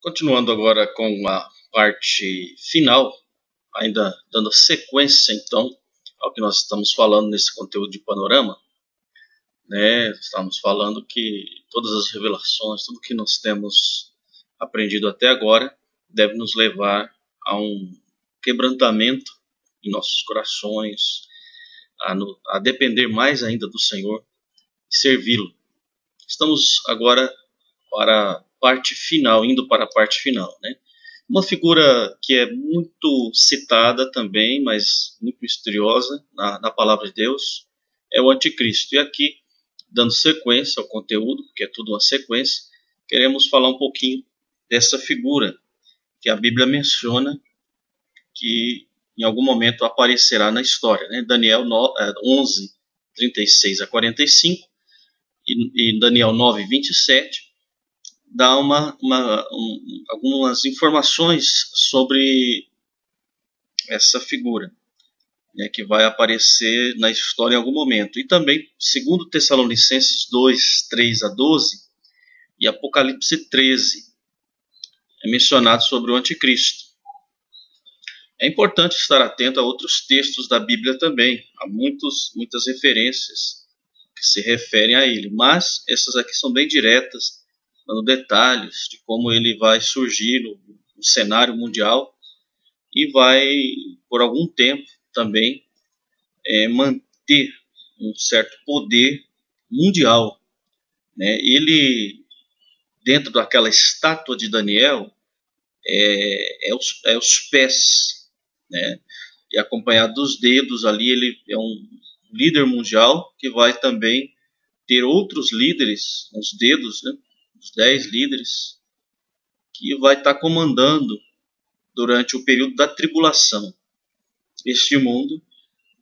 Continuando agora com a parte final, ainda dando sequência então ao que nós estamos falando nesse conteúdo de panorama, né? Estamos falando que todas as revelações, tudo que nós temos aprendido até agora, deve nos levar a um quebrantamento em nossos corações, a depender mais ainda do Senhor e servi-lo. Estamos agora para a parte final, indo para a parte final, né? Uma figura que é muito citada também, mas muito misteriosa na palavra de Deus, é o anticristo. E aqui, dando sequência ao conteúdo, porque é tudo uma sequência, queremos falar um pouquinho dessa figura que a Bíblia menciona que em algum momento aparecerá na história, né? Daniel 11, 36 a 45 e Daniel 9, 27, dá algumas informações sobre essa figura, né, que vai aparecer na história em algum momento. E também, segundo Tessalonicenses 2, 3 a 12 e Apocalipse 13, é mencionado sobre o anticristo. É importante estar atento a outros textos da Bíblia também. Há muitas referências que se referem a ele, mas essas aqui são bem diretas, dando detalhes de como ele vai surgir no cenário mundial e vai, por algum tempo também, manter um certo poder mundial, né? Ele, dentro daquela estátua de Daniel, é os pés, né? E acompanhado dos dedos ali, ele é um líder mundial que vai também ter outros líderes, os dedos, né? Os 10 líderes, que vai estar comandando durante o período da tribulação este mundo,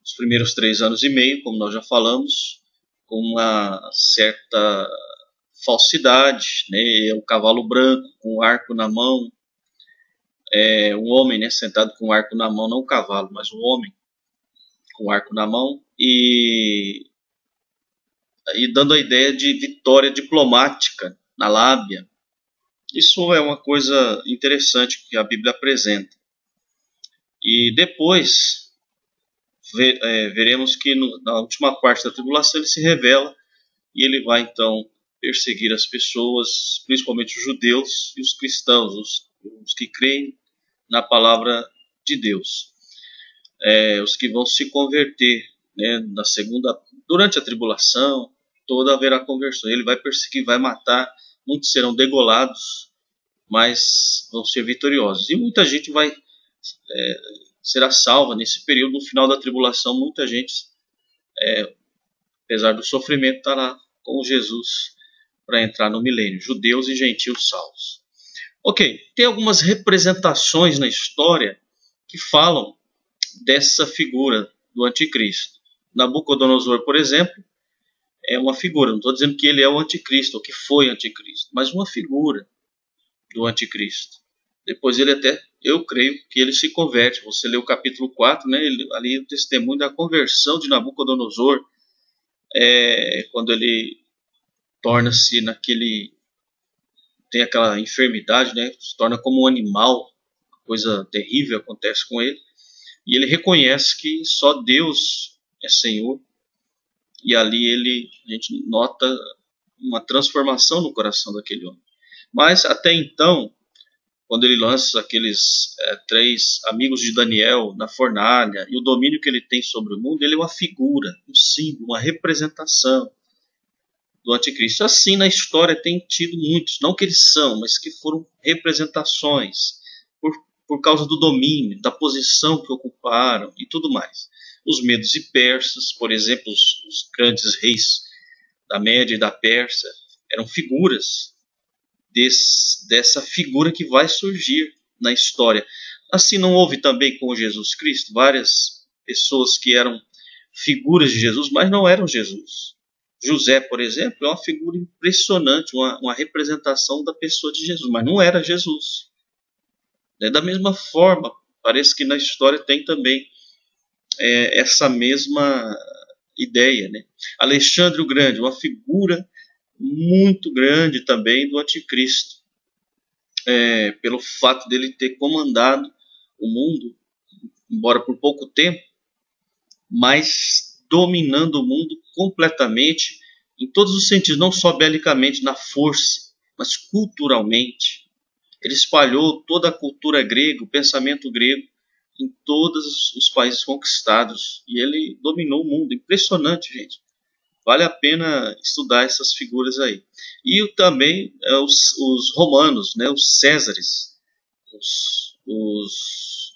os primeiros 3 anos e meio, como nós já falamos, com uma certa falsidade, né? O cavalo branco com o arco na mão, um homem, né, sentado com o arco na mão, não o cavalo, mas o homem com o arco na mão, e dando a ideia de vitória diplomática na lábia. Isso é uma coisa interessante que a Bíblia apresenta. E depois veremos que na última parte da tribulação ele se revela e ele vai então perseguir as pessoas, principalmente os judeus e os cristãos, os que creem na palavra de Deus. Os que vão se converter, né, durante a tribulação, toda haverá conversão. Ele vai perseguir, vai matar, muitos serão degolados, mas vão ser vitoriosos. E muita gente será salva nesse período. No final da tribulação, muita gente, apesar do sofrimento, estará com Jesus para entrar no milênio. Judeus e gentios salvos. Ok, tem algumas representações na história que falam dessa figura do anticristo. Nabucodonosor, por exemplo, é uma figura. Não estou dizendo que ele é o anticristo, ou que foi anticristo, mas uma figura do anticristo. Depois eu creio que ele se converte. Você lê o capítulo 4, né? Ali o testemunho da conversão de Nabucodonosor, quando ele torna-se tem aquela enfermidade, né? Se torna como um animal, coisa terrível acontece com ele, e ele reconhece que só Deus é Senhor, e ali a gente nota uma transformação no coração daquele homem. Mas até então, quando ele lança aqueles 3 amigos de Daniel na fornalha, e o domínio que ele tem sobre o mundo, ele é uma figura, um símbolo, uma representação do anticristo. Assim, na história tem tido muitos, não que eles são, mas que foram representações, por causa do domínio, da posição que ocuparam e tudo mais. Os medos e persas, por exemplo, os grandes reis da Média e da Pérsia, eram figuras dessa figura que vai surgir na história. Assim não houve também com Jesus Cristo várias pessoas que eram figuras de Jesus, mas não eram Jesus. José, por exemplo, é uma figura impressionante, uma representação da pessoa de Jesus, mas não era Jesus. Da mesma forma, parece que na história tem também essa mesma ideia, né? Alexandre o Grande, uma figura muito grande também do anticristo. pelo fato dele ter comandado o mundo, embora por pouco tempo, mas dominando o mundo completamente, em todos os sentidos, não só belicamente, na força, mas culturalmente. Ele espalhou toda a cultura grega, o pensamento grego, em todos os países conquistados. E ele dominou o mundo. Impressionante, gente. Vale a pena estudar essas figuras aí. E também os romanos, né, os Césares, os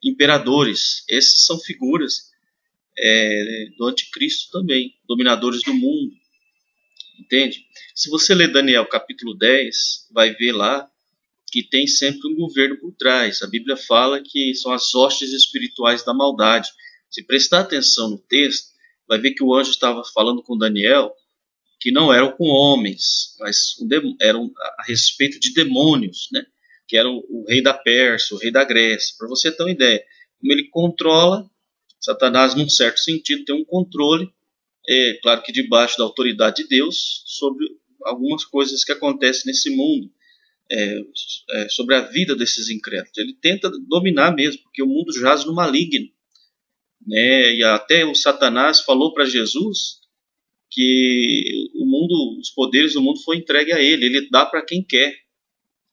imperadores. Esses são figuras do anticristo também, dominadores do mundo. Entende? Se você ler Daniel capítulo 10, vai ver lá que tem sempre um governo por trás. A Bíblia fala que são as hostes espirituais da maldade. Se prestar atenção no texto, vai ver que o anjo estava falando com Daniel, que não eram com homens, mas eram a respeito de demônios, né? Que era o rei da Pérsia, o rei da Grécia. Para você ter uma ideia, como ele controla, Satanás, num certo sentido, tem um controle, claro que debaixo da autoridade de Deus, sobre algumas coisas que acontecem nesse mundo. Sobre a vida desses incrédulos. Ele tenta dominar mesmo, porque o mundo jaz no maligno. Né? E até o Satanás falou para Jesus que o mundo, os poderes do mundo foi entregue a ele. Ele dá para quem quer.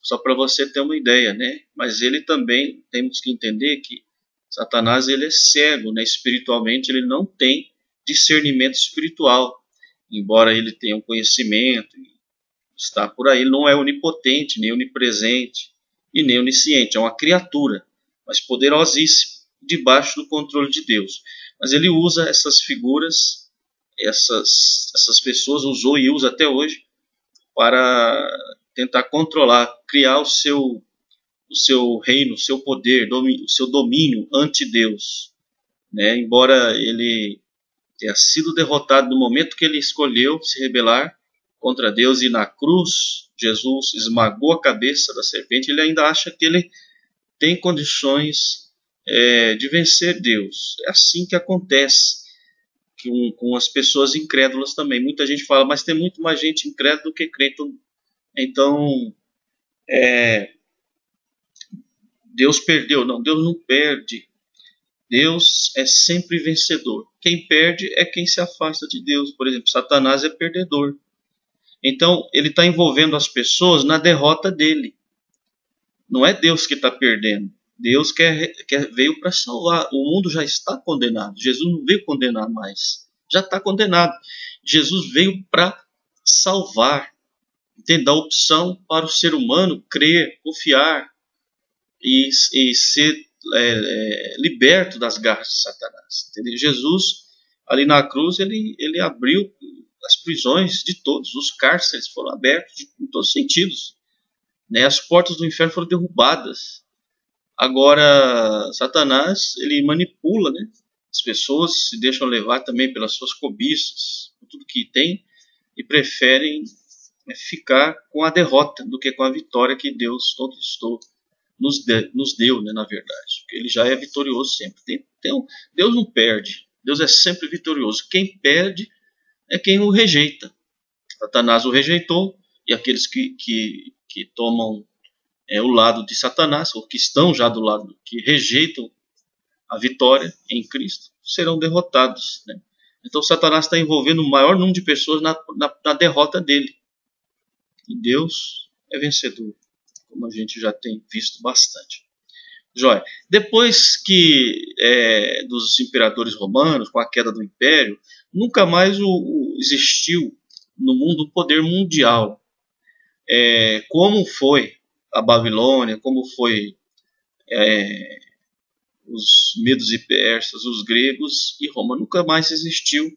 Só para você ter uma ideia, né? Mas ele também, temos que entender que Satanás ele é cego, né? Espiritualmente ele não tem discernimento espiritual. Embora ele tenha um conhecimento, está por aí, ele não é onipotente, nem onipresente e nem onisciente, é uma criatura, mas poderosíssima, debaixo do controle de Deus. Mas ele usa essas figuras, essas pessoas, usou e usa até hoje, para tentar controlar, criar o seu reino, o seu poder, o seu domínio ante Deus. Né? Embora ele tenha sido derrotado no momento que ele escolheu se rebelar contra Deus, e na cruz Jesus esmagou a cabeça da serpente, ele ainda acha que ele tem condições de vencer Deus. É assim que acontece com as pessoas incrédulas também. Muita gente fala, mas tem muito mais gente incrédula do que crente. Então, Deus perdeu. Não, Deus não perde. Deus é sempre vencedor. Quem perde é quem se afasta de Deus. Por exemplo, Satanás é perdedor. Então, ele está envolvendo as pessoas na derrota dele. Não é Deus que está perdendo. Deus veio para salvar. O mundo já está condenado. Jesus não veio condenar mais. Já está condenado. Jesus veio para salvar. Entende? Dar opção para o ser humano crer, confiar e ser liberto das garras de Satanás. Entendeu? Jesus, ali na cruz, ele abriu as prisões de todos, os cárceres foram abertos em todos os sentidos, né? As portas do inferno foram derrubadas. Agora, Satanás, ele manipula, né? As pessoas se deixam levar também pelas suas cobiças, por tudo que tem, e preferem ficar com a derrota do que com a vitória que Deus conquistou, nos deu, né, na verdade. Porque ele já é vitorioso sempre. Deus não perde, Deus é sempre vitorioso. Quem perde é quem o rejeita. Satanás o rejeitou, e aqueles que tomam o lado de Satanás, ou que estão já do lado, que rejeitam a vitória em Cristo, serão derrotados. Né? Então Satanás está envolvendo o maior número de pessoas na derrota dele. E Deus é vencedor, como a gente já tem visto bastante. Joia. Depois dos imperadores romanos, com a queda do império, nunca mais existiu no mundo um poder mundial. Como foi a Babilônia, como foi os medos e persas, os gregos e Roma. Nunca mais existiu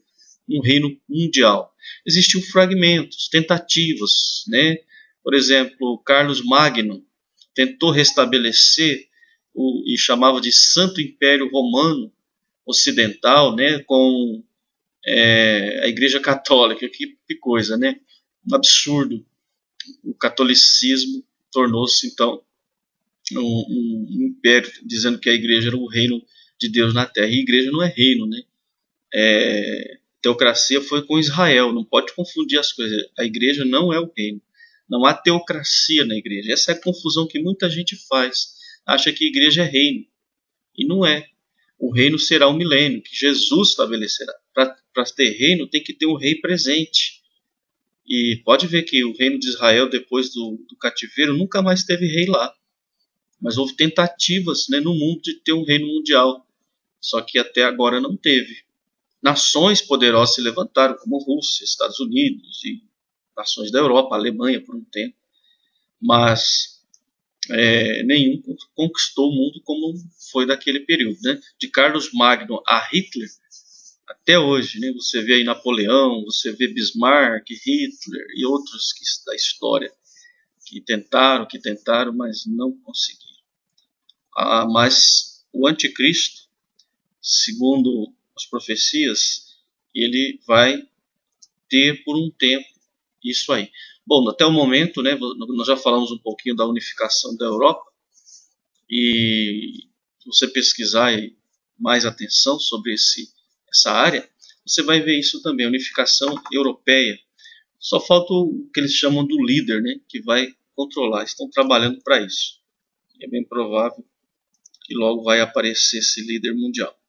um reino mundial. Existiam fragmentos, tentativas, né? Por exemplo, Carlos Magno tentou restabelecer e chamava de Santo Império Romano Ocidental, né? Com a Igreja Católica. Que coisa, né? Um absurdo. O catolicismo tornou-se, então, um império, dizendo que a igreja era o reino de Deus na terra. E a igreja não é reino, né? Teocracia foi com Israel, não pode confundir as coisas. A igreja não é o reino. Não há teocracia na igreja. Essa é a confusão que muita gente faz. Acha que a igreja é reino. E não é. O reino será o milênio, que Jesus estabelecerá. Para ter reino, tem que ter um rei presente. E pode ver que o reino de Israel, depois do cativeiro, nunca mais teve rei lá. Mas houve tentativas, né, no mundo de ter um reino mundial. Só que até agora não teve. Nações poderosas se levantaram, como Rússia, Estados Unidos e nações da Europa, Alemanha por um tempo. Mas nenhum conquistou o mundo como foi daquele período, né? De Carlos Magno a Hitler, até hoje, né? Você vê aí Napoleão, você vê Bismarck, Hitler e outros da história que tentaram, mas não conseguiram. Mas o anticristo, segundo as profecias, ele vai ter por um tempo isso aí. Bom, até o momento, né, nós já falamos um pouquinho da unificação da Europa, e se você pesquisar aí mais atenção sobre essa área, você vai ver isso também, unificação europeia. Só falta o que eles chamam do líder, né, que vai controlar. Estão trabalhando para isso. É bem provável que logo vai aparecer esse líder mundial.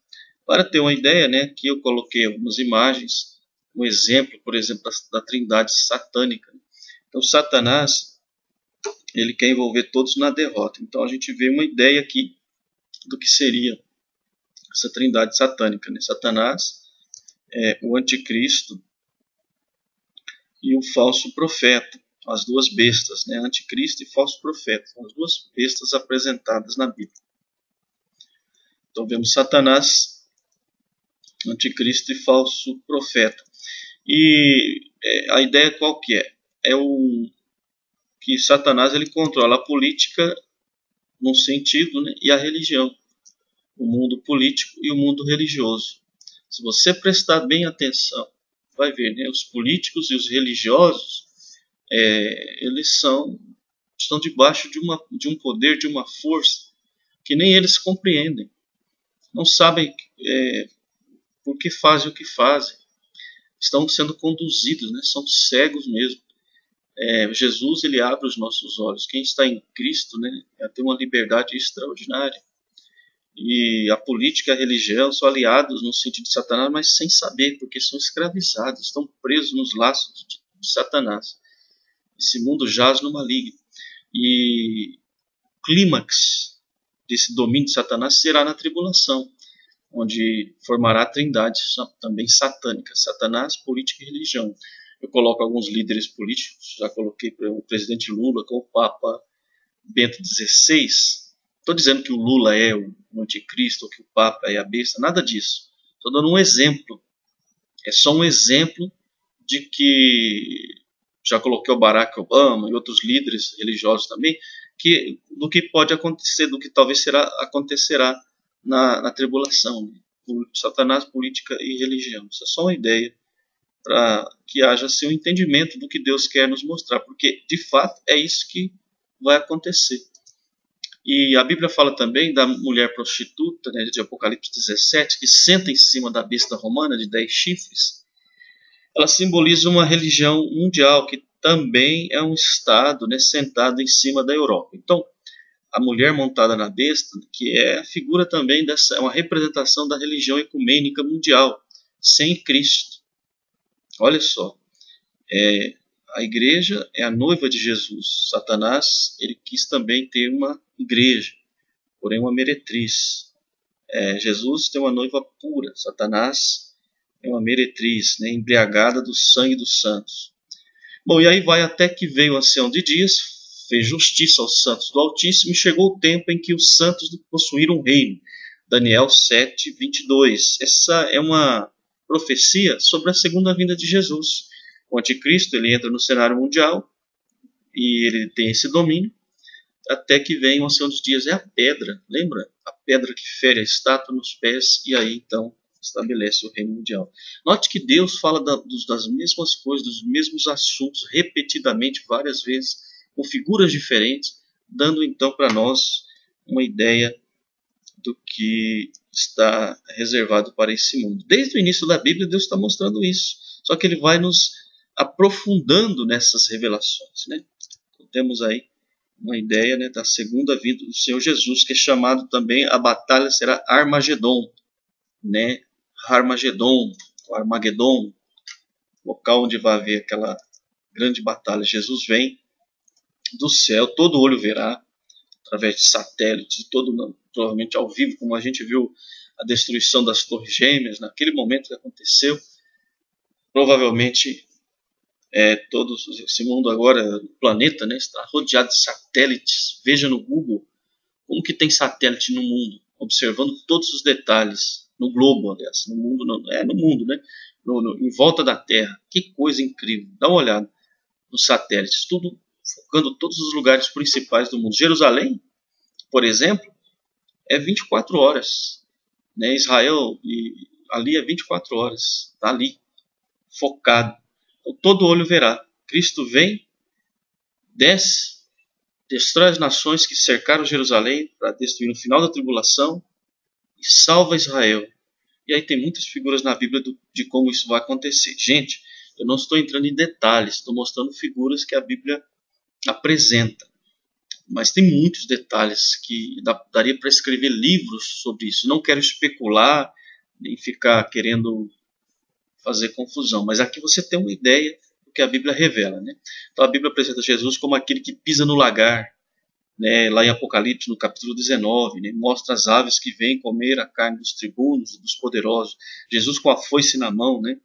Para ter uma ideia, né, aqui eu coloquei algumas imagens, um exemplo, por exemplo, da trindade satânica. Então, Satanás, ele quer envolver todos na derrota. Então, a gente vê uma ideia aqui do que seria essa trindade satânica, né? Satanás, o anticristo e o falso profeta, as duas bestas, né? Anticristo e falso profeta, são as duas bestas apresentadas na Bíblia. Então, vemos Satanás, anticristo e falso profeta. E a ideia qual que é? Que Satanás ele controla a política num sentido, né, e a religião, o mundo político e o mundo religioso. Se você prestar bem atenção, vai ver, né, os políticos e os religiosos, eles estão debaixo de um poder, de uma força que nem eles compreendem. Não sabem por que fazem o que fazem. Estão sendo conduzidos, né, são cegos mesmo. Jesus ele abre os nossos olhos. Quem está em Cristo, né, tem uma liberdade extraordinária. E a política e a religião são aliados no sentido de Satanás, mas sem saber, porque são escravizados, estão presos nos laços de Satanás. Esse mundo jaz no maligno. E o clímax desse domínio de Satanás será na tribulação, onde formará a trindade também satânica, Satanás, política e religião. Eu coloco alguns líderes políticos, já coloquei o presidente Lula com o Papa Bento XVI. Estou dizendo que o Lula é o anticristo, ou que o Papa é a besta, nada disso. Estou dando um exemplo. É só um exemplo de que, já coloquei o Barack Obama e outros líderes religiosos também, do que pode acontecer, do que talvez acontecerá na tribulação. Né? Satanás, política e religião. Isso é só uma ideia para que haja assim, um entendimento do que Deus quer nos mostrar, porque de fato é isso que vai acontecer. E a Bíblia fala também da mulher prostituta, né, de Apocalipse 17, que senta em cima da besta romana de 10 chifres. Ela simboliza uma religião mundial, que também é um estado, né, sentado em cima da Europa. Então, a mulher montada na besta, que é a figura também é uma representação da religião ecumênica mundial, sem Cristo. Olha só, a igreja é a noiva de Jesus. Satanás, ele quis também ter uma igreja, porém uma meretriz. Jesus tem uma noiva pura. Satanás é uma meretriz, né, embriagada do sangue dos santos. Bom, e aí vai até que veio o ancião de dias, fez justiça aos santos do Altíssimo, e chegou o tempo em que os santos possuíram o reino. Daniel 7, 22. Essa é uma profecia sobre a segunda vinda de Jesus. O anticristo ele entra no cenário mundial e ele tem esse domínio até que vem o ancião dos dias. É a pedra, lembra? A pedra que fere a estátua nos pés e aí então estabelece o reino mundial. Note que Deus fala das mesmas coisas, dos mesmos assuntos repetidamente, várias vezes, com figuras diferentes, dando então para nós uma ideia do que está reservado para esse mundo. Desde o início da Bíblia, Deus está mostrando isso. Só que Ele vai nos aprofundando nessas revelações, né? temos aí uma ideia, né, da segunda vinda do Senhor Jesus, que é chamado também, a batalha será Armagedon, né? Armagedon, Armagedon, local onde vai haver aquela grande batalha. Jesus vem do céu, todo olho verá, através de satélites, todo, provavelmente ao vivo, como a gente viu a destruição das Torres Gêmeas, naquele momento que aconteceu. Provavelmente todo esse mundo agora, o planeta, né, está rodeado de satélites. Veja no Google como que tem satélite no mundo, observando todos os detalhes, no globo, aliás, no mundo, no mundo, né, em volta da Terra. Que coisa incrível, dá uma olhada nos satélites, tudo focando todos os lugares principais do mundo. Jerusalém, por exemplo, é 24 horas, né? Israel, ali é 24 horas, está ali, focado. Então, todo olho verá. Cristo vem, desce, destrói as nações que cercaram Jerusalém para destruir no final da tribulação e salva Israel. E aí tem muitas figuras na Bíblia de como isso vai acontecer. Gente, eu não estou entrando em detalhes, estou mostrando figuras que a Bíblia apresenta. Mas tem muitos detalhes que daria para escrever livros sobre isso. Não quero especular, nem ficar querendo fazer confusão. Mas aqui você tem uma ideia do que a Bíblia revela, né? Então a Bíblia apresenta Jesus como aquele que pisa no lagar, né? Lá em Apocalipse, no capítulo 19, né? Mostra as aves que vêm comer a carne dos tribunos, dos poderosos. Jesus com a foice na mão, né?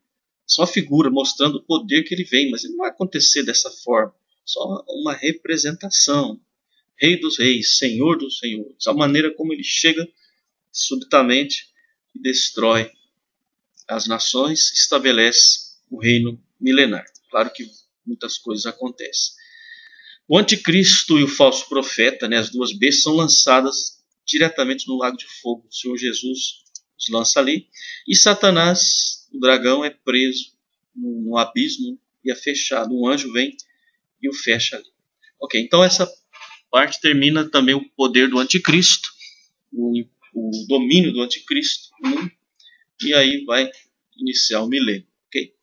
Só a figura mostrando o poder que ele vem, mas ele não vai acontecer dessa forma. Só uma representação. Rei dos reis, Senhor dos senhores. A maneira como ele chega subitamente e destrói as nações, estabelece o reino milenar. Claro que muitas coisas acontecem. O anticristo e o falso profeta, né, as duas bestas, são lançadas diretamente no lago de fogo. O Senhor Jesus os lança ali. E Satanás, o dragão, é preso no abismo e é fechado. Um anjo vem e o fecha ali. Ok, então essa parte termina também o poder do anticristo, o domínio do anticristo, e aí vai iniciar o milênio. Okay?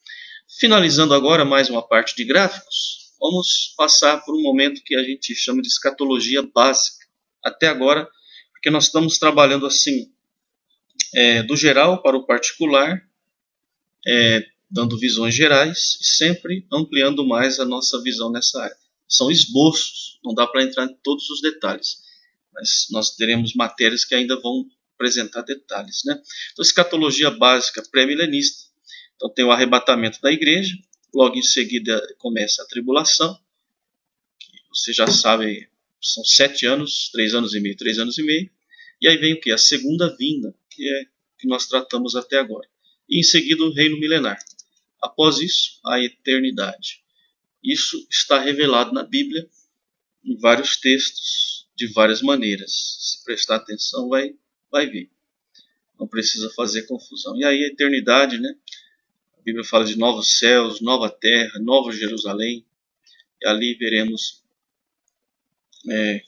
Finalizando agora mais uma parte de gráficos, vamos passar por um momento que a gente chama de escatologia básica. Até agora, porque nós estamos trabalhando assim, do geral para o particular, dando visões gerais e sempre ampliando mais a nossa visão nessa área. São esboços, não dá para entrar em todos os detalhes, mas nós teremos matérias que ainda vão apresentar detalhes, né? Então, escatologia básica pré-milenista. Então, tem o arrebatamento da igreja, logo em seguida começa a tribulação, que você já sabe, são 7 anos, 3 anos e meio, 3 anos e meio, e aí vem o que? A segunda vinda, que é o que nós tratamos até agora. E em seguida o reino milenar. Após isso, a eternidade. Isso está revelado na Bíblia, em vários textos, de várias maneiras. Se prestar atenção, vai ver. Não precisa fazer confusão. E aí a eternidade, né? A Bíblia fala de novos céus, nova terra, nova Jerusalém. E ali veremos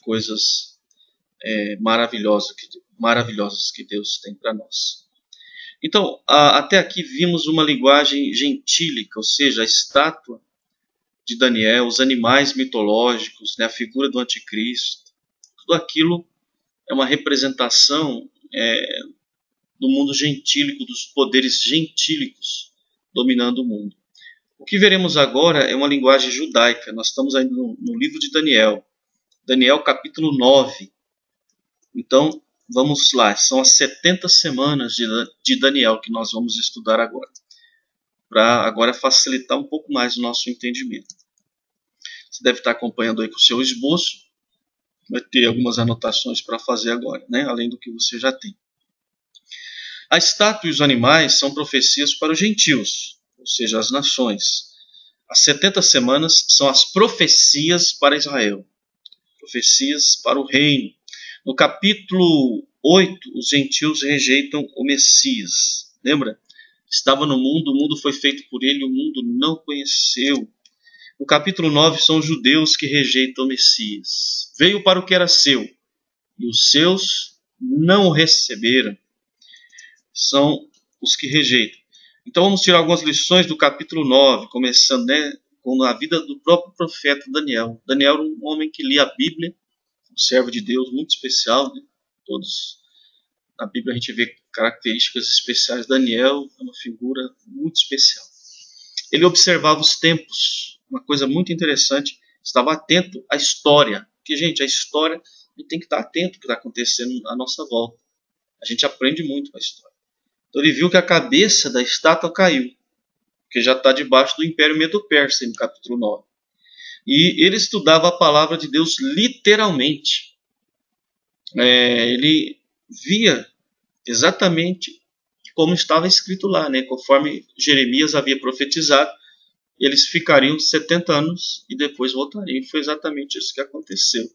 coisas maravilhosas que Deus tem para nós. Então, até aqui vimos uma linguagem gentílica, ou seja, a estátua de Daniel, os animais mitológicos, né, a figura do anticristo, tudo aquilo é uma representação do mundo gentílico, dos poderes gentílicos dominando o mundo. O que veremos agora é uma linguagem judaica. Nós estamos ainda no livro de Daniel. Daniel capítulo 9. Então, vamos lá. São as 70 semanas de Daniel que nós vamos estudar agora. Para agora facilitar um pouco mais o nosso entendimento. Você deve estar acompanhando aí com o seu esboço. Vai ter algumas anotações para fazer agora, né? Além do que você já tem. A estátua e os animais são profecias para os gentios, ou seja, as nações. As 70 semanas são as profecias para Israel, profecias para o reino. No capítulo 8, os gentios rejeitam o Messias. Lembra? Estava no mundo, o mundo foi feito por ele, o mundo não conheceu. No capítulo 9, são os judeus que rejeitam o Messias. Veio para o que era seu, e os seus não o receberam. São os que rejeitam. Então vamos tirar algumas lições do capítulo 9, começando com a vida do próprio profeta Daniel. Daniel era um homem que lia a Bíblia, um servo de Deus muito especial, né? Todos na Bíblia a gente vê características especiais. Daniel é uma figura muito especial. Ele observava os tempos, uma coisa muito interessante, estava atento à história. Porque, gente, a história, a gente tem que estar atento ao que está acontecendo à nossa volta. A gente aprende muito com a história. Então ele viu que a cabeça da estátua caiu, que já está debaixo do Império Medo-Persa, no capítulo 9. E ele estudava a palavra de Deus literalmente. Ele via exatamente como estava escrito lá, né? Conforme Jeremias havia profetizado, eles ficariam 70 anos e depois voltariam. E foi exatamente isso que aconteceu.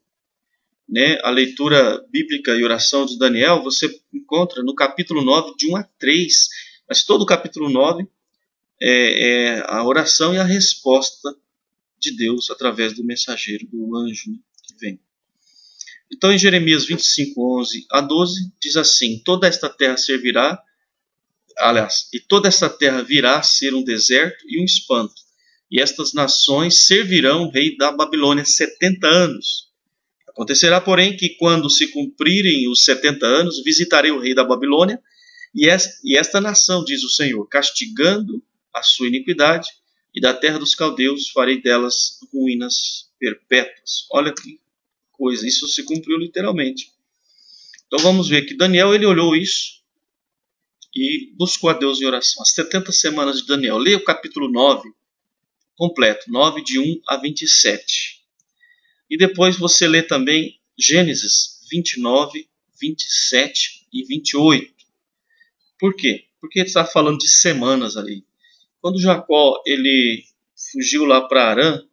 Né? A leitura bíblica e oração de Daniel você encontra no capítulo 9, de 1 a 3. Mas todo o capítulo 9 é a oração e a resposta de Deus através do mensageiro, do anjo, né, que vem. Então, em Jeremias 25, 11 a 12, diz assim: toda esta terra servirá, aliás, e toda esta terra virá a ser um deserto e um espanto, e estas nações servirão o rei da Babilônia 70 anos. Acontecerá, porém, que quando se cumprirem os 70 anos, visitarei o rei da Babilônia, e esta nação, diz o Senhor, castigando a sua iniquidade, e da terra dos caldeus farei delas ruínas perpétuas. Olha que coisa, isso se cumpriu literalmente. Então vamos ver que Daniel, ele olhou isso e buscou a Deus em oração. As 70 semanas de Daniel. Leia o capítulo 9 completo, 9 de 1 a 27. E depois você lê também Gênesis 29, 27 e 28. Por quê? Porque ele está falando de semanas ali. Quando Jacó ele fugiu lá para Harã,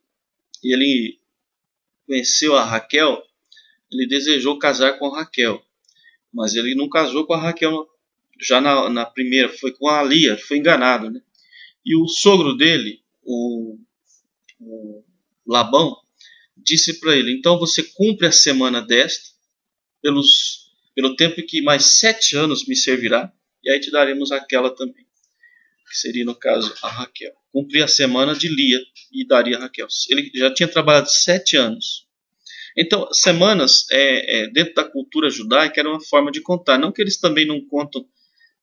e ele conheceu a Raquel, ele desejou casar com a Raquel. Mas ele não casou com a Raquel já na primeira, foi com a Lia, foi enganado. Né? E o sogro dele, o Labão, disse para ele: então você cumpre a semana desta, pelo tempo que mais 7 anos me servirá, e aí te daremos aquela também, que seria no caso a Raquel. Cumprir a semana de Lia e daria a Raquel. Ele já tinha trabalhado 7 anos. Então, semanas, dentro da cultura judaica, era uma forma de contar. Não que eles também não contam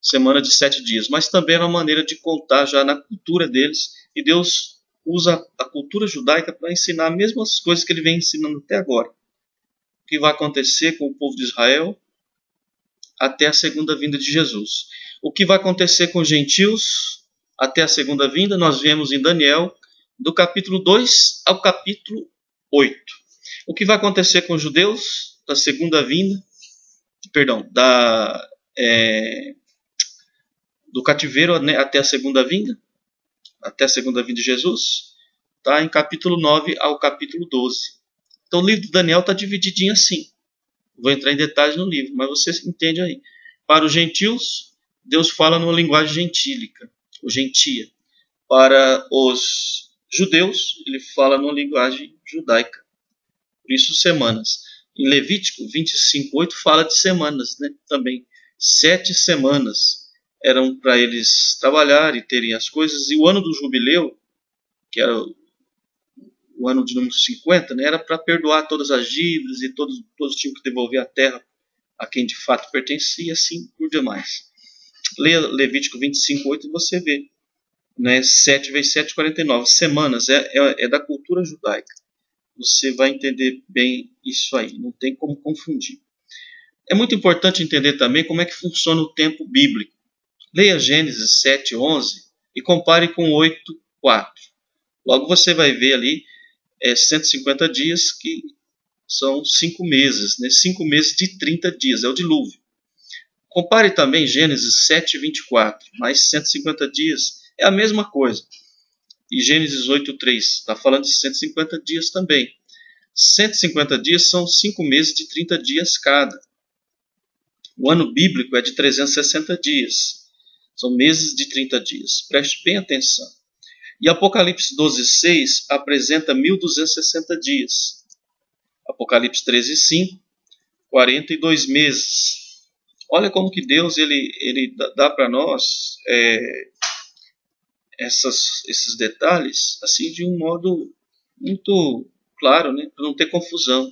semana de 7 dias, mas também era uma maneira de contar já na cultura deles. E Deus usa a cultura judaica para ensinar as mesmas coisas que ele vem ensinando até agora. O que vai acontecer com o povo de Israel até a segunda vinda de Jesus. O que vai acontecer com os gentios até a segunda vinda, nós vemos em Daniel, do capítulo 2 ao capítulo 8. O que vai acontecer com os judeus da segunda vinda, do cativeiro até a segunda vinda de Jesus, está em capítulo 9 ao capítulo 12. Então o livro de Daniel está divididinho assim. Vou entrar em detalhes no livro, mas você entende aí. Para os gentios, Deus fala numa linguagem gentílica, ou gentia. Para os judeus, ele fala numa linguagem judaica. Por isso, semanas. Em Levítico 25:8 fala de semanas, né? Também. 7 semanas eram para eles trabalhar e terem as coisas. E o ano do jubileu, que era o ano de número 50, né? Era para perdoar todas as dívidas e todos tinham que devolver a terra a quem de fato pertencia, assim por demais. Leia Levítico 25:8 e você vê. Né? 7 vezes 7, 49. Semanas é da cultura judaica. Você vai entender bem isso aí, não tem como confundir. É muito importante entender também como é que funciona o tempo bíblico. Leia Gênesis 7:11 e compare com 8:4. Logo você vai ver ali 150 dias, que são 5 meses, né? 5 meses de 30 dias, é o dilúvio. Compare também Gênesis 7:24, mais 150 dias, é a mesma coisa. E Gênesis 8:3 está falando de 150 dias também. 150 dias são 5 meses de 30 dias cada. O ano bíblico é de 360 dias. São meses de 30 dias. Preste bem atenção. E Apocalipse 12:6 apresenta 1260 dias. Apocalipse 13:5, 42 meses. Olha como que Deus ele dá para nós esses detalhes assim de um modo muito claro, né, para não ter confusão.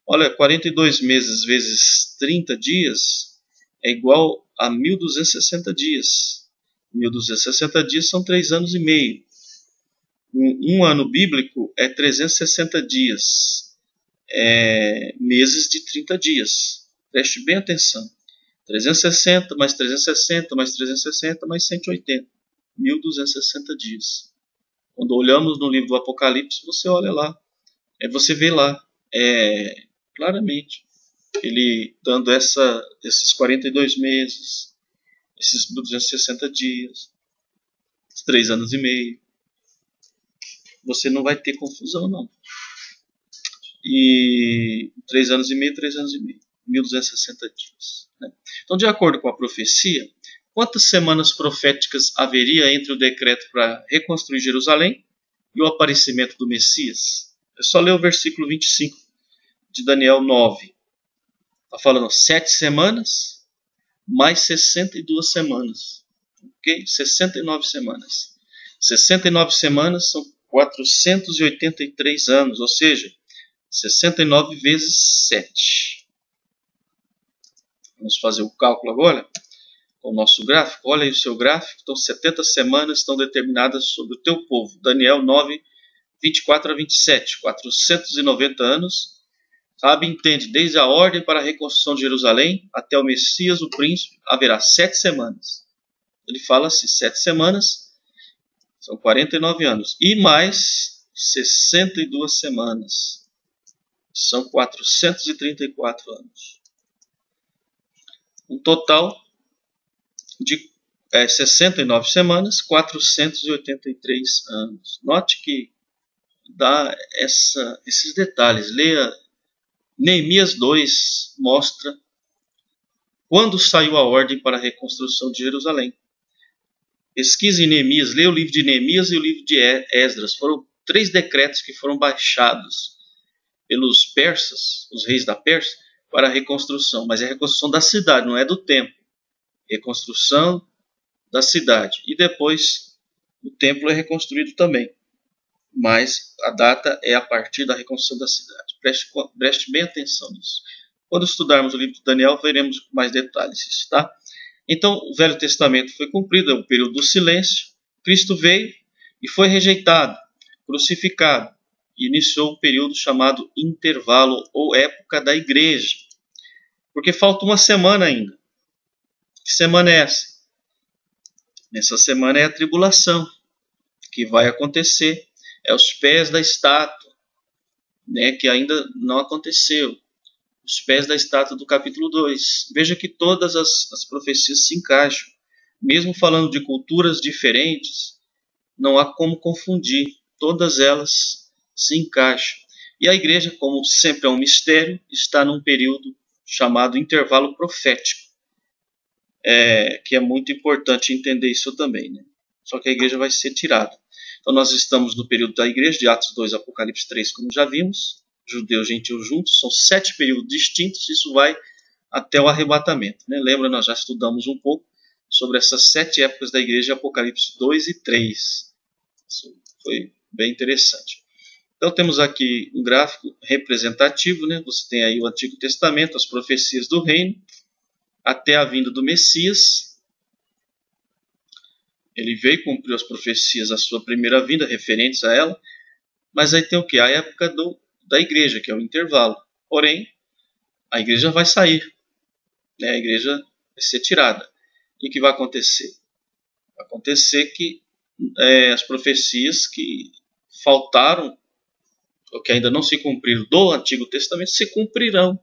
Olha, 42 meses vezes 30 dias é igual a 1.260 dias. 1.260 dias são 3 anos e meio. Um ano bíblico é 360 dias, meses de 30 dias. Preste bem atenção. 360 mais 360 mais 360 mais 180. 1.260 dias. Quando olhamos no livro do Apocalipse, você olha lá, você vê lá claramente ele dando esses 42 meses, esses 1.260 dias, os 3 anos e meio. Você não vai ter confusão, não. E 3 anos e meio, 3 anos e meio, 1.260 dias. Né? Então, de acordo com a profecia, quantas semanas proféticas haveria entre o decreto para reconstruir Jerusalém e o aparecimento do Messias? É só ler o versículo 25 de Daniel 9. Está falando 7 semanas mais 62 semanas. Ok? 69 semanas. 69 semanas são 483 anos, ou seja, 69 vezes 7. Vamos fazer o cálculo agora com o nosso gráfico. Olha aí o seu gráfico. Então, 70 semanas estão determinadas sobre o teu povo. Daniel 9, 24 a 27. 490 anos. Sabe, entende, desde a ordem para a reconstrução de Jerusalém até o Messias, o príncipe, haverá 7 semanas. Ele fala assim, 7 semanas são 49 anos. E mais 62 semanas. São 434 anos. Um total de 69 semanas, 483 anos. Note que dá esses detalhes. Leia Neemias 2, mostra quando saiu a ordem para a reconstrução de Jerusalém. Pesquise em Neemias, leia o livro de Neemias e o livro de Esdras. Foram 3 decretos que foram baixados pelos persas, os reis da Pérsia, para a reconstrução. Mas é a reconstrução da cidade, não é do templo. Reconstrução da cidade. E depois o templo é reconstruído também. Mas a data é a partir da reconstrução da cidade. Preste bem atenção nisso. Quando estudarmos o livro de Daniel, veremos com mais detalhes isso, tá? Então, o Velho Testamento foi cumprido, é o período do silêncio. Cristo veio e foi rejeitado, crucificado. E iniciou um período chamado intervalo ou época da igreja. Porque falta uma semana ainda. Que semana é essa? Nessa semana é a tribulação, que vai acontecer. É os pés da estátua, né, que ainda não aconteceu. Os pés da estátua do capítulo 2. Veja que todas as profecias se encaixam. Mesmo falando de culturas diferentes, não há como confundir. Todas elas se encaixam. E a igreja, como sempre é um mistério, está num período chamado intervalo profético. Que é muito importante entender isso também, né? Só que a igreja vai ser tirada. Então nós estamos no período da igreja, de Atos 2, Apocalipse 3, como já vimos. Judeus e gentios juntos, são 7 períodos distintos, isso vai até o arrebatamento. Né? Lembra, nós já estudamos um pouco sobre essas 7 épocas da igreja, Apocalipse 2 e 3. Isso foi bem interessante. Então temos aqui um gráfico representativo, né? Você tem aí o Antigo Testamento, as profecias do reino, até a vinda do Messias. Ele veio cumprir as profecias da sua primeira vinda, referentes a ela, mas aí tem o que? A época da igreja, que é o intervalo. Porém, a igreja vai sair, né? A igreja vai ser tirada. E o que vai acontecer? Vai acontecer que as profecias que faltaram, ou que ainda não se cumpriram do Antigo Testamento, se cumprirão,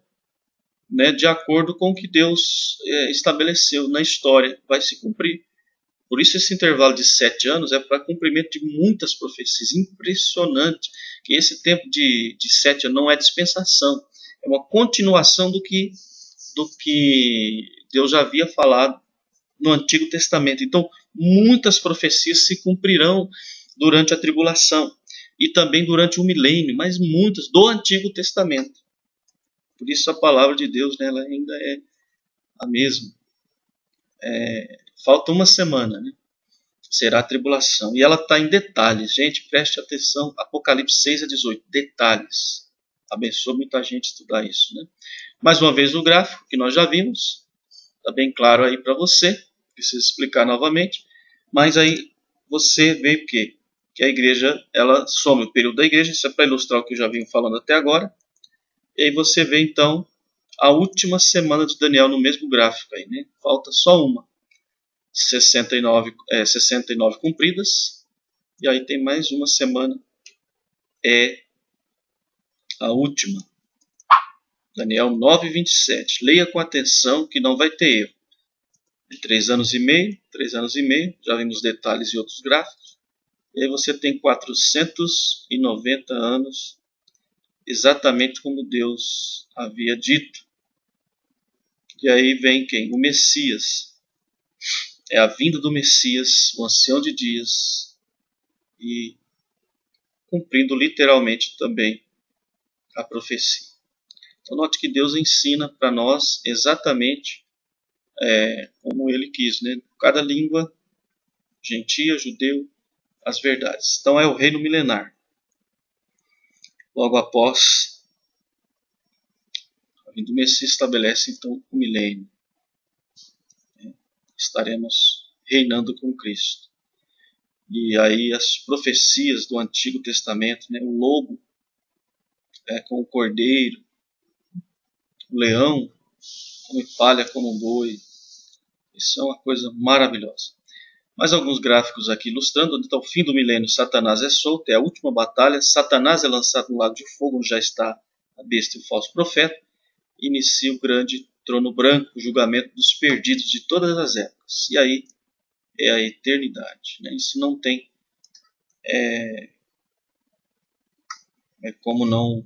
né? De acordo com o que Deus estabeleceu na história, vai se cumprir. Por isso esse intervalo de 7 anos é para cumprimento de muitas profecias. Impressionante que esse tempo de 7 anos não é dispensação. É uma continuação do que Deus já havia falado no Antigo Testamento. Então, muitas profecias se cumprirão durante a tribulação e também durante o milênio, mas muitas do Antigo Testamento. Por isso a palavra de Deus, né, ela ainda é a mesma. Falta uma semana, né? será a tribulação. E ela está em detalhes. Gente, preste atenção. Apocalipse 6 a 18. Detalhes. Abençoa muita gente estudar isso, né? Mais uma vez o gráfico que nós já vimos. Está bem claro aí para você. Preciso explicar novamente. Mas aí você vê o quê? Que a igreja, ela some o período da igreja. Isso é para ilustrar o que eu já vim falando até agora. E aí você vê então a última semana de Daniel no mesmo gráfico aí, né? Falta só uma. 69 cumpridas. E aí tem mais uma semana. É a última. Daniel 9:27. Leia com atenção que não vai ter erro. 3 anos e meio, 3 anos e meio. Já vimos detalhes e outros gráficos. E aí você tem 490 anos. Exatamente como Deus havia dito. E aí vem quem? O Messias. É a vinda do Messias, o ancião de dias. E cumprindo literalmente também a profecia. Então note que Deus ensina para nós exatamente como Ele quis, né? Cada língua, gentia, judeu, as verdades. Então é o reino milenar. Logo após a vinda do Messias estabelece então o milênio. Estaremos reinando com Cristo. E aí as profecias do Antigo Testamento, né? O lobo com o cordeiro, o leão, come palha como um boi. Isso é uma coisa maravilhosa. Mais alguns gráficos aqui ilustrando. Então, o fim do milênio, Satanás é solto, é a última batalha. Satanás é lançado no lago de fogo, onde já está a besta e o falso profeta. Inicia o grande trono branco, o julgamento dos perdidos de todas as épocas. E aí é a eternidade. Né? Isso não tem como não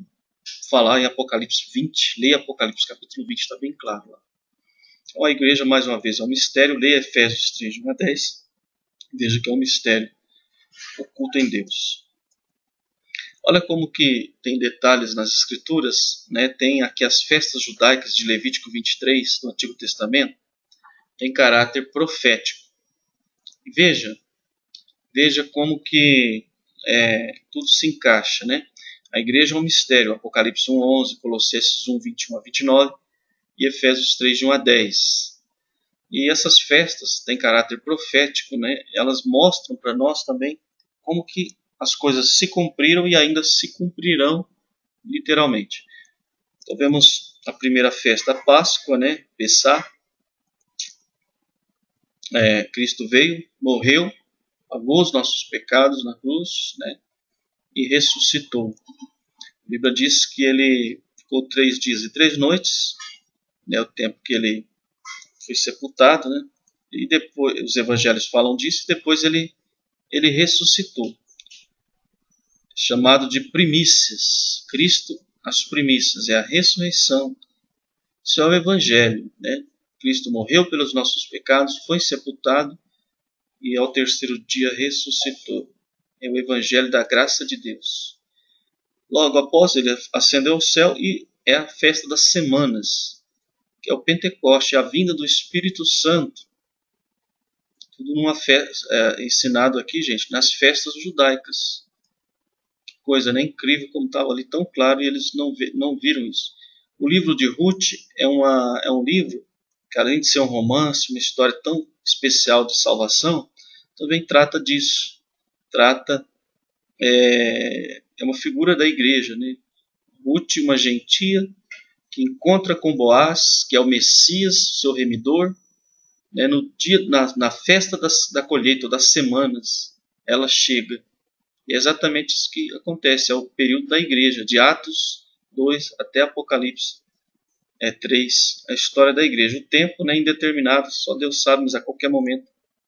falar em Apocalipse 20. Leia Apocalipse capítulo 20, está bem claro lá. Então a igreja, mais uma vez, é um mistério. Leia Efésios 3, 1 a 10. Veja que é um mistério oculto em Deus. Olha como que tem detalhes nas escrituras, né? Tem aqui as festas judaicas de Levítico 23, do Antigo Testamento, tem caráter profético. E veja como que tudo se encaixa, né? A igreja é um mistério, Apocalipse 1:11, Colossenses 1:21 a 29 e Efésios 3, de 1 a 10. E essas festas têm caráter profético, né? Elas mostram para nós também como que as coisas se cumpriram e ainda se cumprirão literalmente. Então vemos a primeira festa, a Páscoa, né? Pessah. Cristo veio, morreu, pagou os nossos pecados na cruz, né? E ressuscitou. A Bíblia diz que ele ficou 3 dias e 3 noites, né? O tempo que ele foi sepultado, né? E depois os evangelhos falam disso, e depois ele ressuscitou, chamado de primícias. Cristo, as primícias, é a ressurreição. Isso é o evangelho, né? Cristo morreu pelos nossos pecados, foi sepultado e ao terceiro dia ressuscitou. É o evangelho da graça de Deus. Logo após ele ascendeu ao céu e é a festa das semanas, que é o Pentecoste, a vinda do Espírito Santo. Tudo numa festa, ensinado aqui, gente, nas festas judaicas. Que coisa, né? Incrível como estava ali tão claro e eles não viram isso. O livro de Ruth é um livro que, além de ser um romance, uma história tão especial de salvação, também trata disso. É uma figura da igreja, né? Ruth, uma gentia que encontra com Boaz, que é o Messias, seu remidor, né? Na festa da colheita, das semanas, ela chega. E é exatamente isso que acontece, é o período da igreja, de Atos 2 até Apocalipse 3, a história da igreja. O tempo, né, indeterminado, só Deus sabe, mas a qualquer momento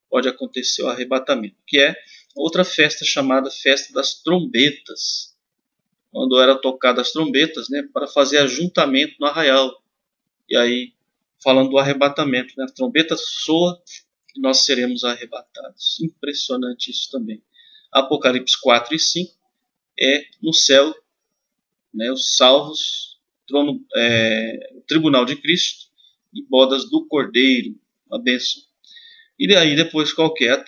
pode acontecer o arrebatamento, que é outra festa chamada Festa das Trombetas, quando era tocada as trombetas, né, para fazer ajuntamento no arraial. E aí, falando do arrebatamento, né, a trombeta soa e nós seremos arrebatados. Impressionante isso também. Apocalipse 4 e 5 é no céu, né, os salvos, o tribunal de Cristo e bodas do Cordeiro, a bênção. E aí depois qual que é?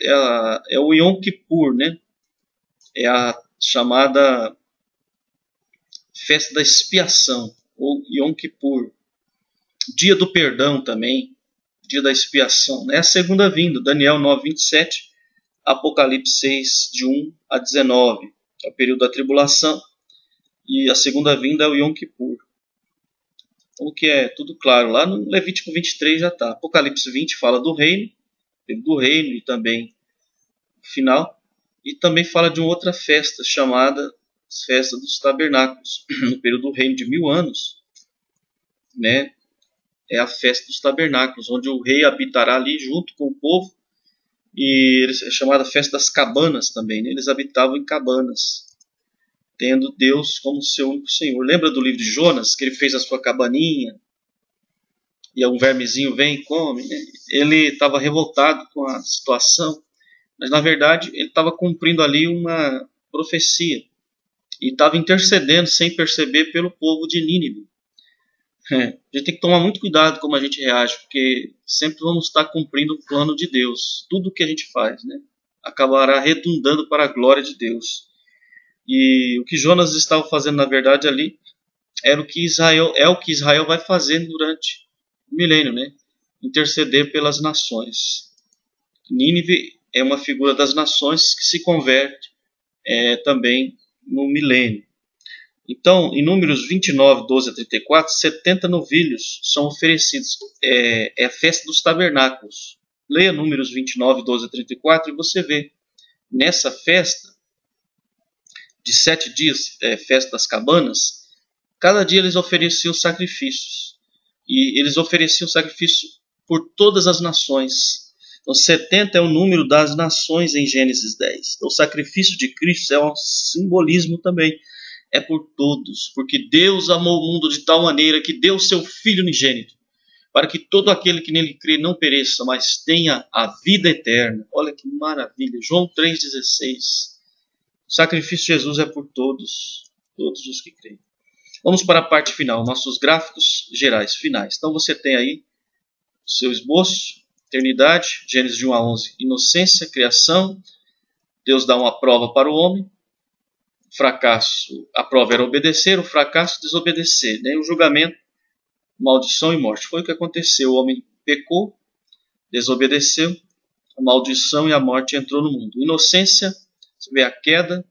É o Yom Kippur, né? É a chamada festa da expiação, ou Yom Kippur. Dia do perdão também, dia da expiação. É a segunda vinda, Daniel 9:27, Apocalipse 6, de 1 a 19. É o período da tribulação. E a segunda vinda é o Yom Kippur. Como que é tudo claro. Lá no Levítico 23 já está. Apocalipse 20 fala do reino e também o final. E também fala de uma outra festa chamada Festa dos Tabernáculos. No período do reino de 1000 anos, né? É a festa dos tabernáculos, onde o rei habitará ali junto com o povo. E é chamada Festa das Cabanas também, né? Eles habitavam em cabanas, tendo Deus como seu único Senhor. Lembra do livro de Jonas, que ele fez a sua cabaninha, e um vermezinho vem e come, né? Ele estava revoltado com a situação, mas na verdade ele estava cumprindo ali uma profecia, e estava intercedendo sem perceber pelo povo de Nínive. A gente tem que tomar muito cuidado como a gente reage, porque sempre vamos estar cumprindo o plano de Deus. Tudo que a gente faz, né, acabará redundando para a glória de Deus. E o que Jonas estava fazendo, na verdade, ali, era o que Israel vai fazer durante o milênio, né? Interceder pelas nações. Nínive é uma figura das nações que se converte também no milênio. Então, em Números 29, 12 a 34, 70 novilhos são oferecidos. É a festa dos tabernáculos. Leia Números 29, 12 a 34 e você vê. Nessa festa, de 7 dias, festa das cabanas, cada dia eles ofereciam sacrifícios. E eles ofereciam sacrifício por todas as nações. Então, 70 é o número das nações em Gênesis 10. Então, o sacrifício de Cristo é um simbolismo também. É por todos, porque Deus amou o mundo de tal maneira que deu seu Filho unigênito, para que todo aquele que nele crê não pereça, mas tenha a vida eterna. Olha que maravilha, João 3,16. O sacrifício de Jesus é por todos os que creem. Vamos para a parte final, nossos gráficos gerais, finais. Então você tem aí o seu esboço, eternidade, Gênesis de 1 a 11, inocência, criação, Deus dá uma prova para o homem, fracasso, a prova era obedecer, o fracasso, desobedecer, né? O julgamento, maldição e morte. Foi o que aconteceu, o homem pecou, desobedeceu, a maldição e a morte entrou no mundo. Inocência, você vê a queda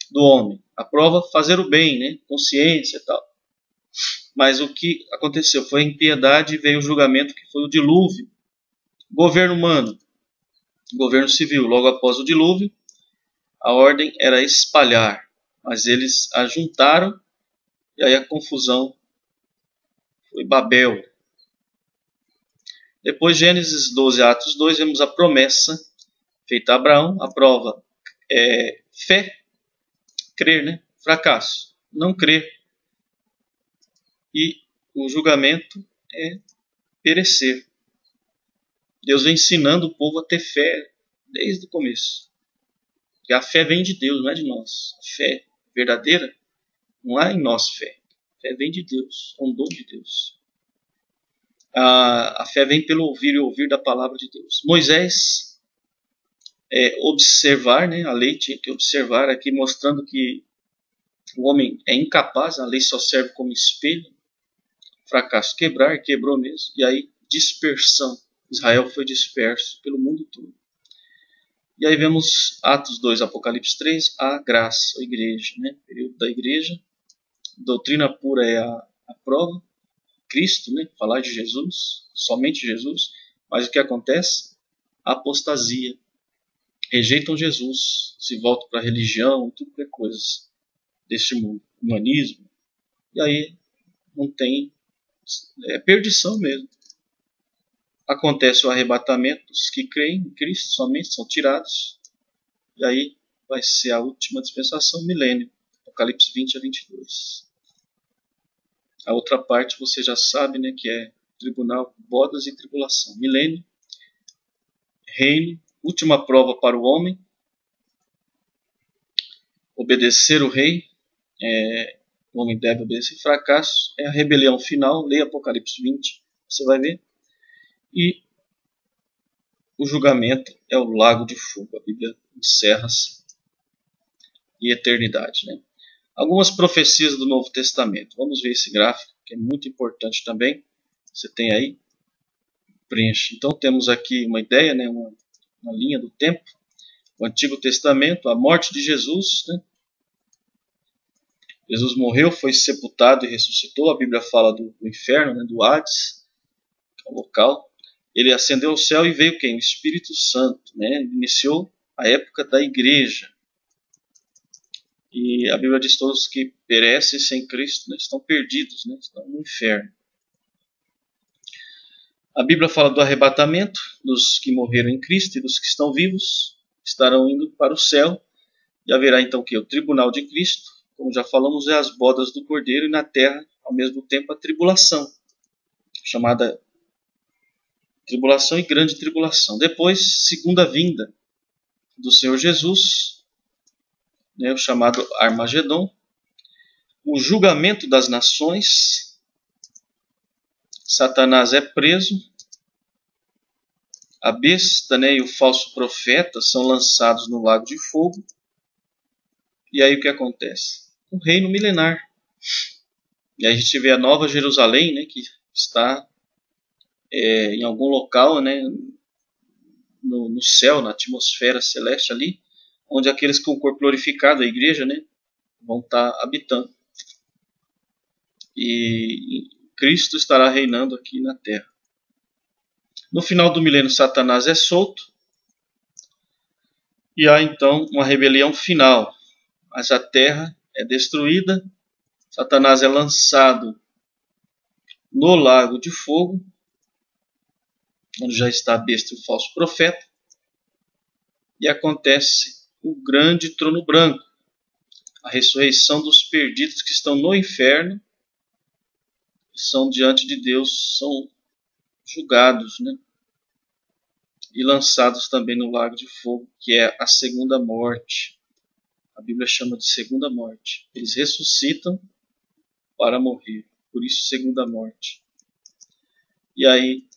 do homem, a prova, fazer o bem, né? Consciência e tal. Mas o que aconteceu foi a impiedade e veio o julgamento, que foi o dilúvio. Governo humano, governo civil, logo após o dilúvio, a ordem era espalhar, mas eles ajuntaram e aí a confusão foi Babel. Depois, Gênesis 12, Atos 2, vemos a promessa feita a Abraão, a prova é fé, crer, né? Fracasso, não crer. E o julgamento é perecer. Deus vem ensinando o povo a ter fé desde o começo. Porque a fé vem de Deus, não é de nós. A fé verdadeira não há em nós fé. A fé vem de Deus, é um dom de Deus. A fé vem pelo ouvir e ouvir da palavra de Deus. Moisés, observar, né? A lei tinha que observar, aqui mostrando que o homem é incapaz, a lei só serve como espelho. Fracasso, quebrar, quebrou mesmo. E aí, dispersão. Israel foi disperso pelo mundo todo. E aí vemos Atos 2, Apocalipse 3, a graça, a igreja, né? Período da igreja. Doutrina pura é a prova. Cristo, né? Falar de Jesus, somente Jesus. Mas o que acontece? Apostasia. Rejeitam Jesus, se voltam para a religião, tudo que é coisas deste mundo. Humanismo. E aí não tem, perdição mesmo. Acontece o arrebatamento, os que creem em Cristo somente são tirados. E aí vai ser a última dispensação, milênio. Apocalipse 20 a 22. A outra parte você já sabe, né, que é tribunal, bodas e tribulação. Milênio, reino, última prova para o homem. Obedecer o rei, o homem deve obedecer. Fracasso é a rebelião final. Leia Apocalipse 20, você vai ver. E o julgamento é o lago de fogo. A Bíblia encerra e eternidade, né? Algumas profecias do Novo Testamento. Vamos ver esse gráfico, que é muito importante também. Você tem aí, preenche. Então temos aqui uma ideia, né? uma linha do tempo. O Antigo Testamento, a morte de Jesus, né? Jesus morreu, foi sepultado e ressuscitou. A Bíblia fala do inferno, né? Do Hades, que é o local. Ele ascendeu ao céu e veio quem? O Espírito Santo, né? Ele iniciou a época da igreja. E a Bíblia diz que todos que perecem sem Cristo, né, estão perdidos, né, estão no inferno. A Bíblia fala do arrebatamento dos que morreram em Cristo e dos que estão vivos estarão indo para o céu. E haverá então o tribunal de Cristo, como já falamos, é as bodas do Cordeiro, e na terra, ao mesmo tempo, a tribulação, chamada tribulação e grande tribulação. Depois, segunda vinda do Senhor Jesus, né, o chamado Armagedon, o julgamento das nações, Satanás é preso, a besta, né, e o falso profeta são lançados no lago de fogo. E aí o que acontece? Um reino milenar. E aí a gente vê a Nova Jerusalém, né, que está em algum local, né, no céu, na atmosfera celeste ali, onde aqueles com o corpo glorificado, a igreja, né, vão estar habitando. E Cristo estará reinando aqui na terra. No final do milênio, Satanás é solto. E há então uma rebelião final. Mas a terra é destruída. Satanás é lançado no lago de fogo, onde já está a besta e o falso profeta. E acontece o grande trono branco. A ressurreição dos perdidos que estão no inferno. São diante de Deus, são julgados, né? E lançados também no lago de fogo, que é a segunda morte. A Bíblia chama de segunda morte. Eles ressuscitam para morrer, por isso segunda morte. E aí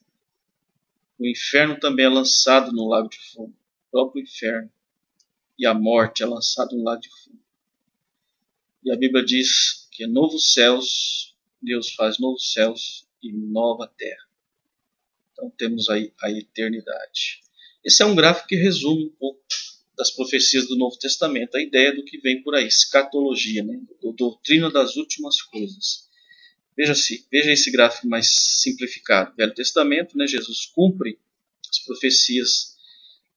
o inferno também é lançado no lago de fogo, o próprio inferno. E a morte é lançada no lago de fogo. E a Bíblia diz que novos céus, Deus faz novos céus e nova terra. Então temos aí a eternidade. Esse é um gráfico que resume um pouco das profecias do Novo Testamento, a ideia do que vem por aí, escatologia, né? Doutrina das últimas coisas. Veja esse gráfico mais simplificado. Velho Testamento, né? Jesus cumpre as profecias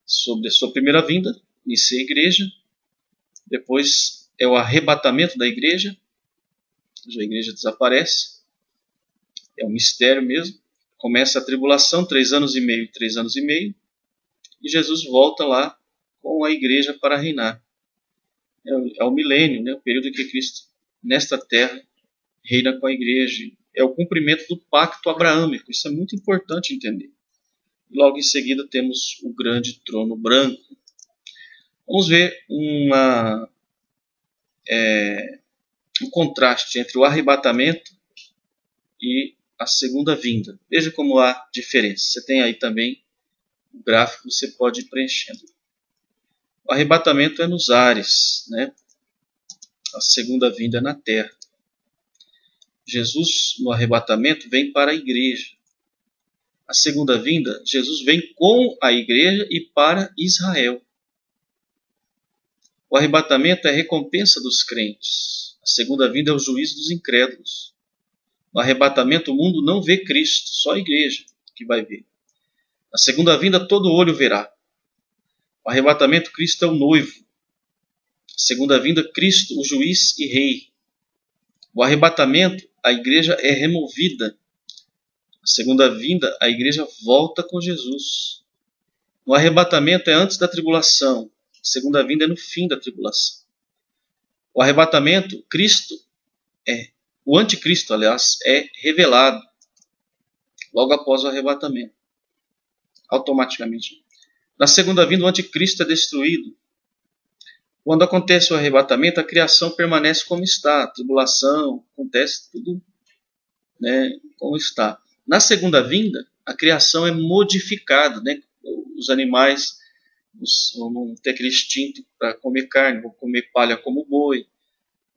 sobre a sua primeira vinda, inicia a igreja, depois é o arrebatamento da igreja, a igreja desaparece, é um mistério mesmo. Começa a tribulação, 3 anos e meio, e Jesus volta lá com a igreja para reinar. É o milênio, né? O período em que Cristo, nesta terra, reina com a igreja. É o cumprimento do pacto abraâmico. Isso é muito importante entender. Logo em seguida temos o grande trono branco. Vamos ver um contraste entre o arrebatamento e a segunda vinda. Veja como há diferença. Você tem aí também o gráfico, você pode ir preenchendo. O arrebatamento é nos ares, né? A segunda vinda é na terra. Jesus, no arrebatamento, vem para a igreja. A segunda vinda, Jesus vem com a igreja e para Israel. O arrebatamento é a recompensa dos crentes. A segunda vinda é o juízo dos incrédulos. No arrebatamento, o mundo não vê Cristo, só a igreja que vai ver. Na segunda vinda, todo olho verá. O arrebatamento, Cristo é o noivo. A segunda vinda, Cristo, o juiz e rei. O arrebatamento, a igreja é removida. A segunda vinda, a igreja volta com Jesus. No arrebatamento é antes da tribulação. A segunda vinda é no fim da tribulação. O arrebatamento, o anticristo, aliás, é revelado logo após o arrebatamento. Automaticamente. Na segunda vinda, o anticristo é destruído. Quando acontece o arrebatamento, a criação permanece como está. A tribulação, acontece tudo, né, como está. Na segunda vinda, a criação é modificada, né? os animais vão ter aquele instinto para comer carne, vão comer palha como boi.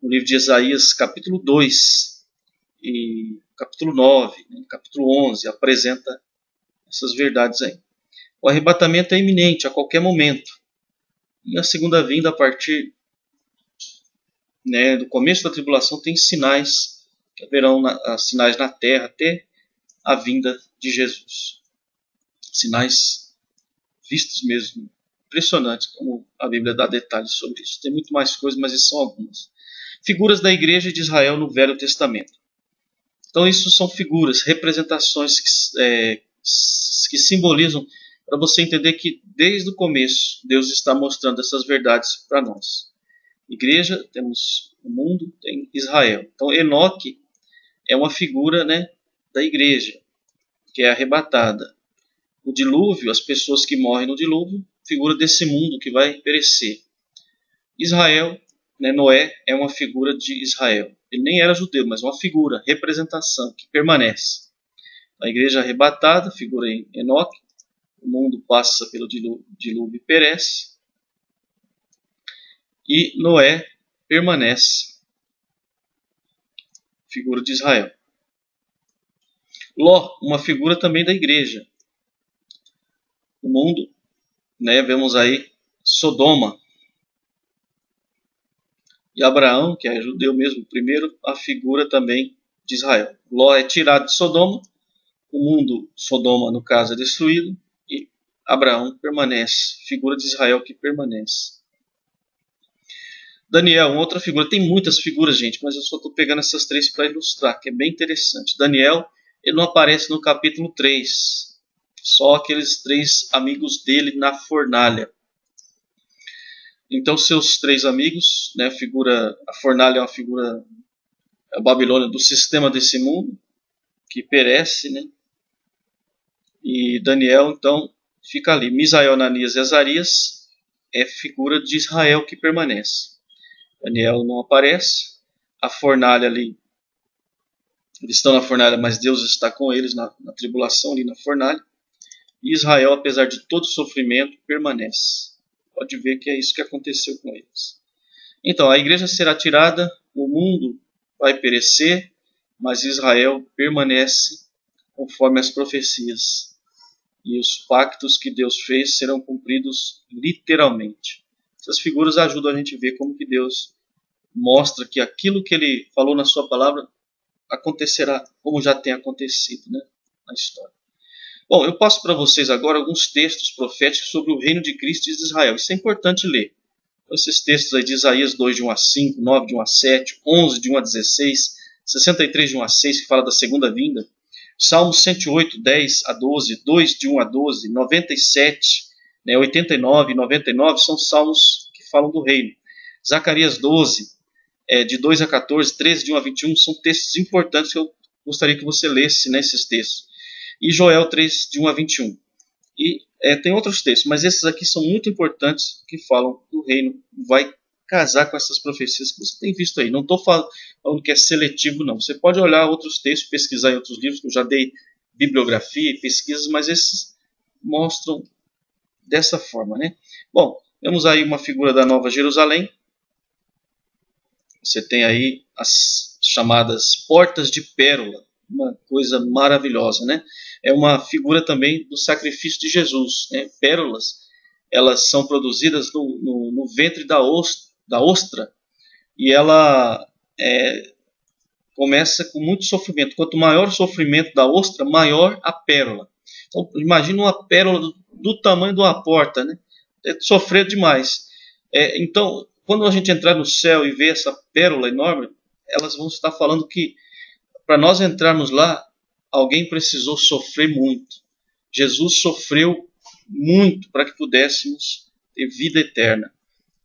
No livro de Isaías, capítulo 2 e capítulo 9, né, capítulo 11, apresenta essas verdades aí. O arrebatamento é iminente, a qualquer momento. E a segunda vinda, a partir, né, do começo da tribulação, tem sinais, que haverão sinais na terra até a vinda de Jesus. Sinais vistos mesmo, impressionantes, como a Bíblia dá detalhes sobre isso. Tem muito mais coisas, mas essas são algumas. Figuras da igreja de Israel no Velho Testamento. Então isso são figuras, representações que simbolizam, para você entender que desde o começo Deus está mostrando essas verdades para nós. Igreja, temos o mundo, tem Israel. Então Enoque é uma figura, né, da igreja, que é arrebatada. O dilúvio, as pessoas que morrem no dilúvio, figura desse mundo que vai perecer. Israel, né, Noé é uma figura de Israel. Ele nem era judeu, mas uma figura, representação, que permanece. A igreja arrebatada, figura em Enoque. O mundo passa pelo dilúvio e perece. E Noé permanece, figura de Israel. Ló, uma figura também da igreja. O mundo, né, vemos aí Sodoma. E Abraão, que é judeu mesmo, primeiro, a figura também de Israel. Ló é tirado de Sodoma, o mundo, Sodoma no caso, é destruído, e Abraão permanece, figura de Israel que permanece. Daniel, uma outra figura, tem muitas figuras, gente, mas eu só estou pegando essas três para ilustrar, que é bem interessante. Daniel, ele não aparece no capítulo 3, só aqueles três amigos dele na fornalha. Então, seus três amigos, né, a fornalha é uma figura, a Babilônia, do sistema desse mundo, que perece, né? E Daniel, então, fica ali. Misael, Ananias e Azarias é figura de Israel que permanece. Daniel não aparece. A fornalha ali, eles estão na fornalha, mas Deus está com eles na tribulação ali na fornalha. E Israel, apesar de todo sofrimento, permanece. Pode ver que é isso que aconteceu com eles. Então, a igreja será tirada, o mundo vai perecer, mas Israel permanece conforme as profecias. E os pactos que Deus fez serão cumpridos literalmente. Essas figuras ajudam a gente a ver como que Deus mostra que aquilo que Ele falou na sua palavra acontecerá, como já tem acontecido, né, na história. Bom, eu passo para vocês agora alguns textos proféticos sobre o reino de Cristo e de Israel. Isso é importante ler. Esses textos aí de Isaías 2, de 1 a 5, 9, de 1 a 7, 11, de 1 a 16, 63, de 1 a 6, que fala da segunda vinda. Salmos 108, 10 a 12, 2, de 1 a 12, 97, 89 e 99 são salmos que falam do reino. Zacarias 12, de 2 a 14, 13, de 1 a 21, são textos importantes que eu gostaria que você lesse, né, esses textos. E Joel 3, de 1 a 21. E tem outros textos, mas esses aqui são muito importantes que falam do reino. Vai casar com essas profecias que você tem visto aí. Não estou falando que é seletivo, não. Você pode olhar outros textos, pesquisar em outros livros, que eu já dei bibliografia e pesquisas, mas esses mostram dessa forma, né? Bom, temos aí uma figura da Nova Jerusalém. Você tem aí as chamadas portas de pérola, uma coisa maravilhosa, né? É uma figura também do sacrifício de Jesus, né? Pérolas, elas são produzidas no ventre da ostra, e ela começa com muito sofrimento. Quanto maior o sofrimento da ostra, maior a pérola. Então, imagina uma pérola do tamanho de uma porta, né? É sofrer demais. Então, quando a gente entrar no céu e ver essa pérola enorme, elas vão estar falando que para nós entrarmos lá, alguém precisou sofrer muito. Jesus sofreu muito para que pudéssemos ter vida eterna.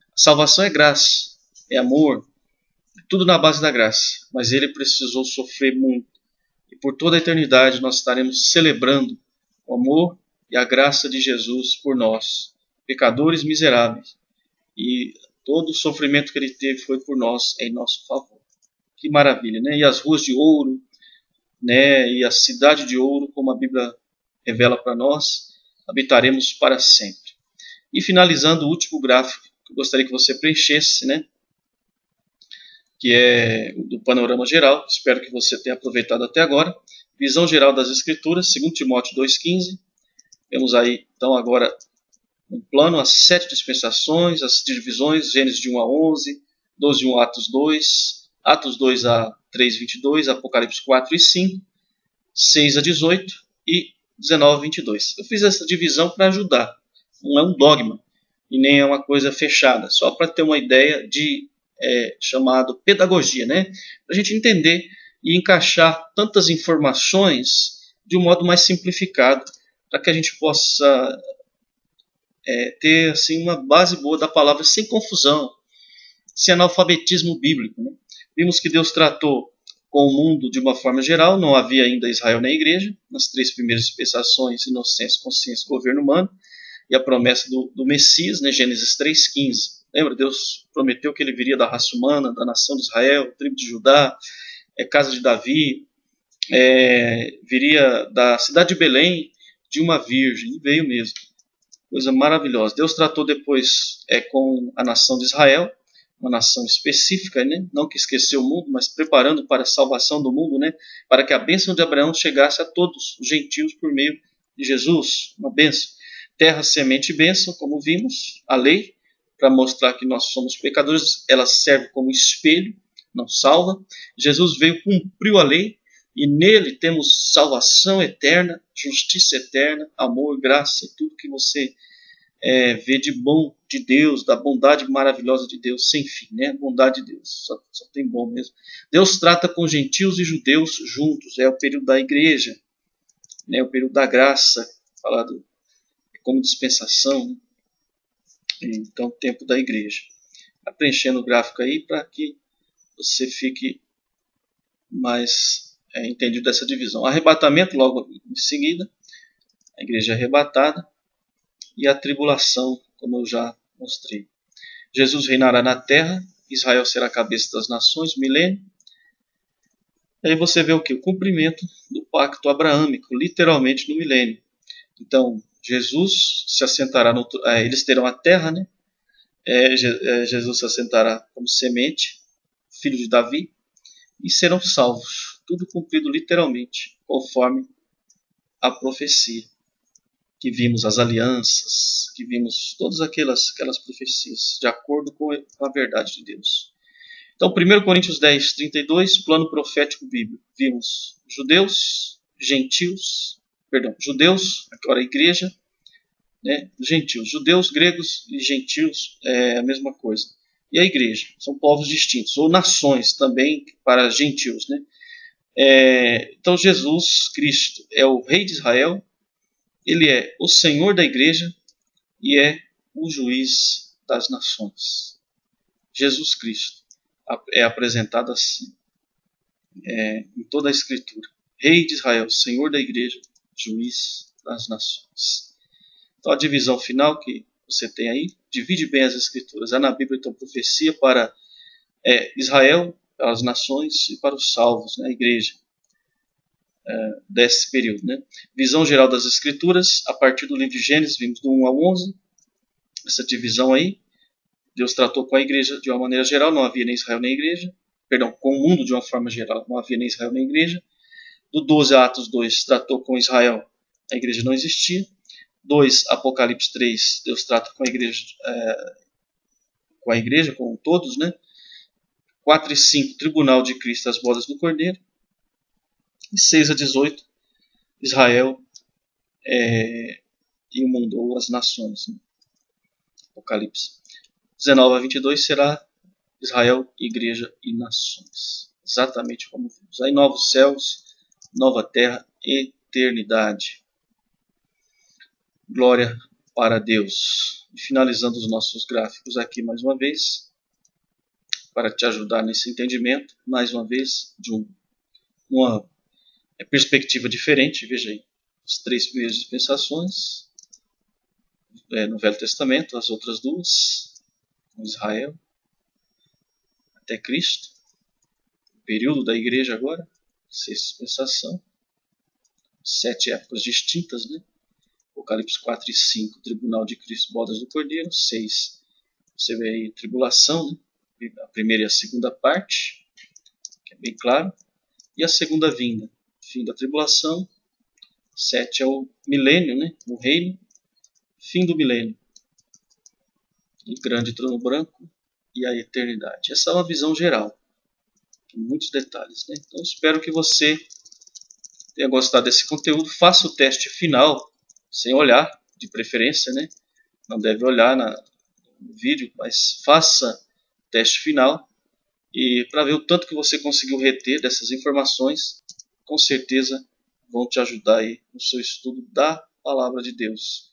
A salvação é graça, é amor, é tudo na base da graça. Mas ele precisou sofrer muito. E por toda a eternidade nós estaremos celebrando o amor e a graça de Jesus por nós, pecadores miseráveis. E todo o sofrimento que ele teve foi por nós, em nosso favor. Que maravilha, né? E as ruas de ouro, né? E a cidade de ouro, como a Bíblia revela para nós, habitaremos para sempre. E finalizando o último gráfico, que eu gostaria que você preenchesse, né? Que é do panorama geral. Espero que você tenha aproveitado até agora. Visão geral das Escrituras, 2 Timóteo 2,15. Temos aí, então, agora um plano, as 7 dispensações, as divisões, Gênesis de 1 a 11, 12 1 Atos 2, Atos 2 a 3, 22, Apocalipse 4 e 5, 6 a 18 e 19 a 22. Eu fiz essa divisão para ajudar. Não é um dogma e nem é uma coisa fechada, só para ter uma ideia de chamado pedagogia, né? Para a gente entender e encaixar tantas informações de um modo mais simplificado, para que a gente possa ter assim, uma base boa da palavra, sem confusão, sem analfabetismo bíblico. Né? Vimos que Deus tratou com o mundo de uma forma geral, não havia ainda Israel na igreja, nas 3 primeiras dispensações, inocência, consciência, governo humano, e a promessa do Messias, né? Gênesis 3,15. Lembra? Deus prometeu que ele viria da raça humana, da nação de Israel, tribo de Judá, casa de Davi, viria da cidade de Belém, de uma virgem, e veio mesmo. Coisa maravilhosa. Deus tratou depois com a nação de Israel, uma nação específica, né? Não que esqueceu o mundo, mas preparando para a salvação do mundo, né? Para que a bênção de Abraão chegasse a todos os gentios por meio de Jesus, uma bênção. Terra, semente e bênção, como vimos, a lei, para mostrar que nós somos pecadores, ela serve como espelho, não salva. Jesus veio, cumpriu a lei, e nele temos salvação eterna, justiça eterna, amor, graça, tudo que você vê de bom de Deus, da bondade maravilhosa de Deus, sem fim, né? Bondade de Deus, só tem bom mesmo. Deus trata com gentios e judeus juntos, é o período da igreja, né? O período da graça, falado como dispensação, né? Então, tempo da igreja. Está preenchendo o gráfico aí para que você fique mais entendido dessa divisão. Arrebatamento, logo em seguida, a igreja é arrebatada, e a tribulação, como eu já mostrei. Jesus reinará na terra, Israel será a cabeça das nações, milênio. E aí você vê o que? O cumprimento do pacto abraâmico, literalmente no milênio. Então, Jesus se assentará, eles terão a terra, né? Jesus se assentará como semente, filho de Davi, e serão salvos. Tudo cumprido literalmente, conforme a profecia. Que vimos as alianças, que vimos todas aquelas profecias, de acordo com a verdade de Deus. Então, 1 Coríntios 10, 32, plano profético bíblico. Vimos judeus, agora a igreja, né? Gentios, judeus, gregos e gentios é a mesma coisa. E a igreja, são povos distintos, ou nações também para gentios. Né? Então, Jesus Cristo é o Rei de Israel, ele é o Senhor da igreja e é o juiz das nações. Jesus Cristo é apresentado assim em toda a Escritura. Rei de Israel, Senhor da igreja, juiz das nações. Então a divisão final que você tem aí, divide bem as Escrituras. Há na Bíblia então profecia para Israel, para as nações e para os salvos, né, a igreja. Desse período. Né? Visão geral das Escrituras, a partir do livro de Gênesis, vimos do 1 ao 11, essa divisão aí. Deus tratou com a igreja de uma maneira geral, não havia nem Israel nem igreja. Perdão, com o mundo de uma forma geral, não havia nem Israel nem igreja. Do 12 a Atos 2, tratou com Israel, a igreja não existia. 2, Apocalipse 3, Deus trata com a igreja, com todos. Né? 4 e 5, Tribunal de Cristo, as bodas do Cordeiro. E 6 a 18, Israel e o mundo, ou as nações. Né? Apocalipse. 19 a 22 será Israel, igreja e nações. Exatamente como vimos. Aí novos céus, nova terra, eternidade. Glória para Deus. E finalizando os nossos gráficos aqui mais uma vez, para te ajudar nesse entendimento, mais uma vez, de uma perspectiva diferente. Veja aí, as 3 primeiras dispensações no Velho Testamento, as outras 2, com Israel, até Cristo, o período da igreja agora, 6 dispensação, 7 épocas distintas, né? Apocalipse 4 e 5, tribunal de Cristo, bodas do Cordeiro. 6, você vê aí tribulação, né? A primeira e a segunda parte, que é bem claro. E a segunda vinda, fim da tribulação. 7 é o milênio, né? O reino, fim do milênio. O grande trono branco e a eternidade. Essa é uma visão geral, com muitos detalhes, né? Então espero que você tenha gostado desse conteúdo. Faça o teste final, sem olhar, de preferência, né? Não deve olhar no vídeo, mas faça o teste final e para ver o tanto que você conseguiu reter dessas informações, com certeza vão te ajudar aí no seu estudo da Palavra de Deus.